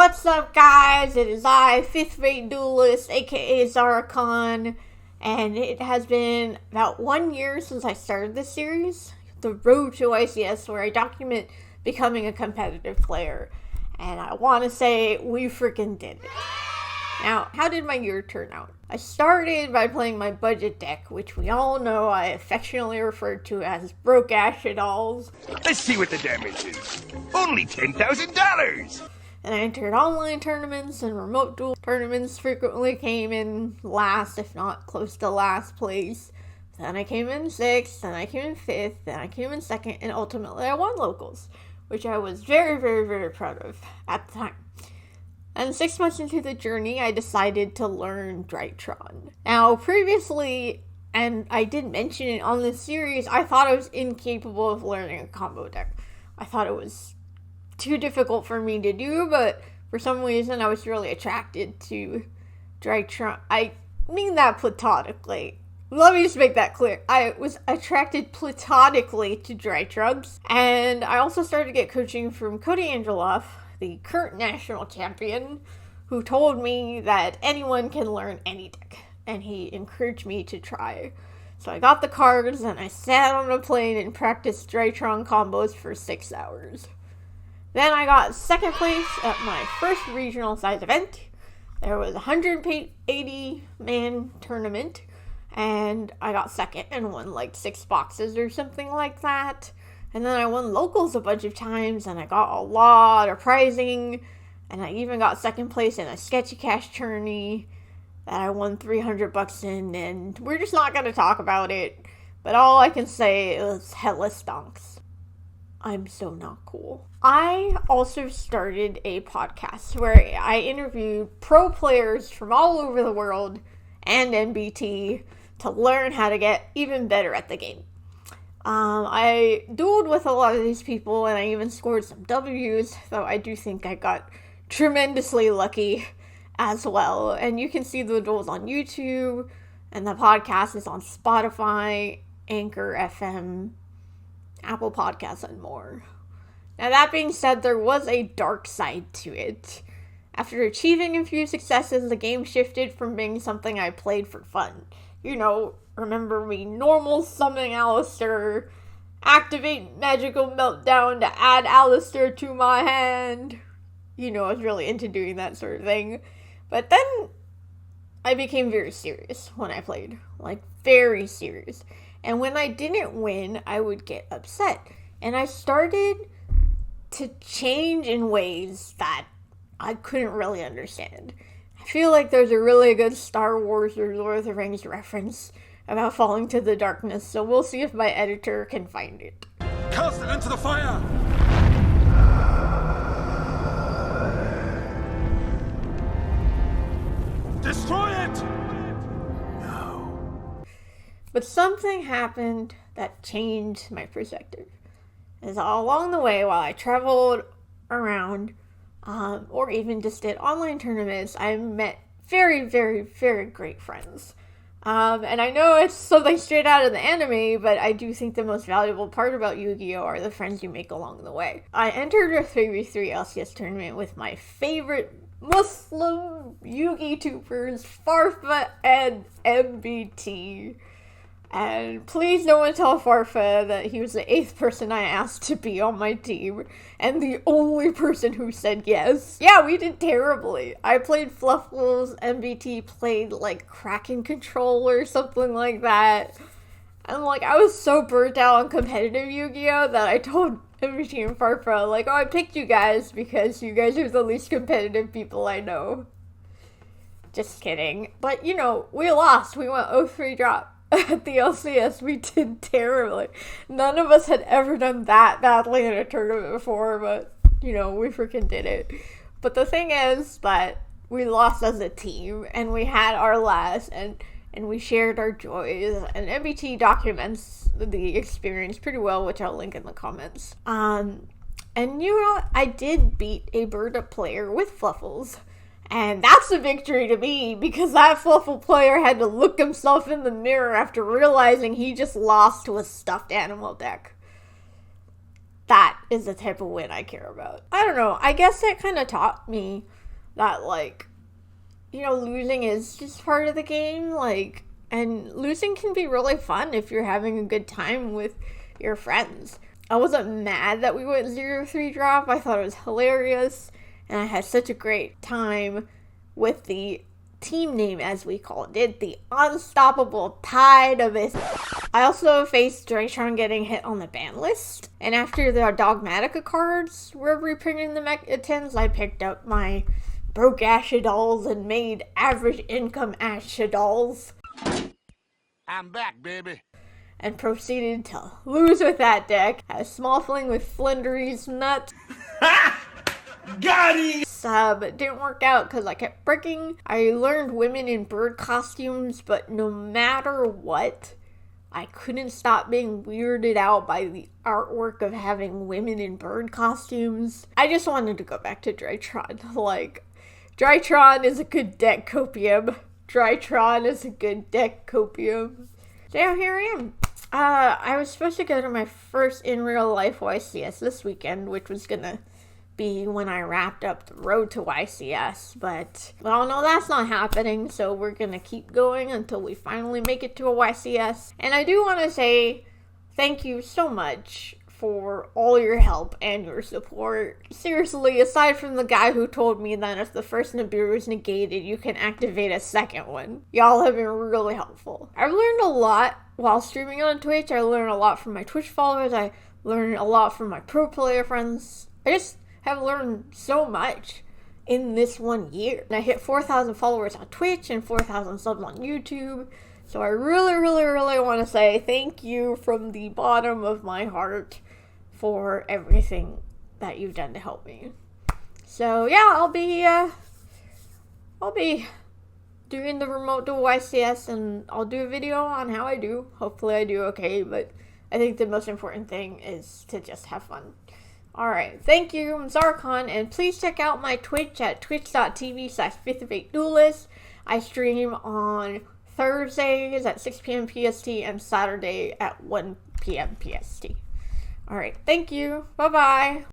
What's up, guys? It is I, 5th Rate Duelist, aka Zara Khan, and it has been about 1 year since I started this series, the Road to YCS, where I document becoming a competitive player. And I want to say, we freaking did it. Now, how did my year turn out? I started by playing my budget deck, which we all know I affectionately refer to as Broke Ashes Dolls. Let's see what the damage is. Only $10,000! And I entered online tournaments and remote duel tournaments, frequently came in last, if not close to last place. Then I came in 6th, then I came in 5th, then I came in 2nd, and ultimately I won locals, which I was very, very, very proud of at the time. And 6 months into the journey, I decided to learn Drytron. Now, previously, and I did mention it on this series, I thought I was incapable of learning a combo deck. I thought it was too difficult for me to do, but for some reason I was really attracted to Drytron. I mean that platonically. Let me just make that clear. I was attracted platonically to Drytrons, and I also started to get coaching from Cody Angeloff, the current national champion, who told me that anyone can learn any deck, and he encouraged me to try. So I got the cards, and I sat on a plane and practiced Drytron combos for 6 hours. Then I got 2nd place at my first regional size event. There was a 180-man tournament, and I got 2nd and won like 6 boxes or something like that. And then I won locals a bunch of times, and I got a lot of prizing, and I even got 2nd place in a sketchy cash tourney that I won $300 in, and we're just not going to talk about it. But all I can say is hella stonks. I'm so not cool. I also started a podcast where I interviewed pro players from all over the world and NBT to learn how to get even better at the game. I dueled with a lot of these people, and I even scored some W's, though I do think I got tremendously lucky as well. And you can see the duels on YouTube, and the podcast is on Spotify, Anchor FM, Apple Podcasts, and more. Now, that being said, there was a dark side to it. After achieving a few successes, the game shifted from being something I played for fun. You know, remember me normal summoning Alistair, activate Magical Meltdown to add Alistair to my hand. You know, I was really into doing that sort of thing. But then I became very serious when I played. Like, very serious. And when I didn't win, I would get upset. And I started to change in ways that I couldn't really understand. I feel like there's a really good Star Wars or Lord of the Rings reference about falling to the darkness, so we'll see if my editor can find it. Cast it into the fire! Destroy it! But something happened that changed my perspective. As all along the way, while I traveled around, or even just did online tournaments, I met very, very, very great friends. And I know it's something straight out of the anime, but I do think the most valuable part about Yu-Gi-Oh! Are the friends you make along the way. I entered a 3v3 LCS tournament with my favorite Muslim Yu-Gi tubers, Farfa and MBT. And please no one tell Farfa that he was the 8th person I asked to be on my team, and the only person who said yes. Yeah, we did terribly. I played Fluffles, MBT played like Kraken Control or something like that. And like, I was so burnt out on competitive Yu-Gi-Oh! That I told MBT and Farfa, like, oh, I picked you guys because you guys are the least competitive people I know. Just kidding. But, you know, we lost. We went 0-3 drop. At the LCS, we did terribly. None of us had ever done that badly in a tournament before, but, you know, we freaking did it. But the thing is that we lost as a team, and we had our last, and we shared our joys, and MBT documents the experience pretty well, which I'll link in the comments. And, you know, I did beat a bird-up player with Fluffles. And that's a victory to me, because that Fluffle player had to look himself in the mirror after realizing he just lost to a stuffed animal deck. That is the type of win I care about. I don't know, I guess that kind of taught me that, like, you know, losing is just part of the game, like, and losing can be really fun if you're having a good time with your friends. I wasn't mad that we went 0-3 drop. I thought it was hilarious, and I had such a great time with the team name, as we called it, the Unstoppable Tide of it. I also faced Draytron getting hit on the ban list, and after the Dogmatica cards were reprinted in the Mega 10s, I picked up my broke Ashadolls and made average income Ashadolls. I'm back, baby. And proceeded to lose with that deck. Had a small fling with Flindery's Nut. Got him! But it didn't work out because I kept breaking. I learned women in bird costumes, but no matter what, I couldn't stop being weirded out by the artwork of having women in bird costumes. I just wanted to go back to Draytron. Like, Draytron is a good deck copium. Draytron is a good deck copium. So here I am. I was supposed to go to my first in real life YCS this weekend, which was gonna be when I wrapped up the road to YCS, but well, no, that's not happening, so we're gonna keep going until we finally make it to a YCS. And I do want to say thank you so much for all your help and your support. Seriously, aside from the guy who told me that if the first Nibiru is negated, you can activate a second one, y'all have been really helpful. I've learned a lot while streaming on Twitch. I learned a lot from my Twitch followers. I learned a lot from my pro player friends. I just have learned so much in this 1 year. And I hit 4,000 followers on Twitch and 4,000 subs on YouTube. So I really want to say thank you from the bottom of my heart for everything that you've done to help me. So yeah, I'll be doing the remote dual YCS, and I'll do a video on how I do. Hopefully I do okay, but I think the most important thing is to just have fun. Alright, thank you, I'm Zara Khan, and please check out my Twitch at twitch.tv/5th of 8 Duelist. I stream on Thursdays at 6 p.m. PST and Saturday at 1 p.m. PST. Alright, thank you, bye-bye.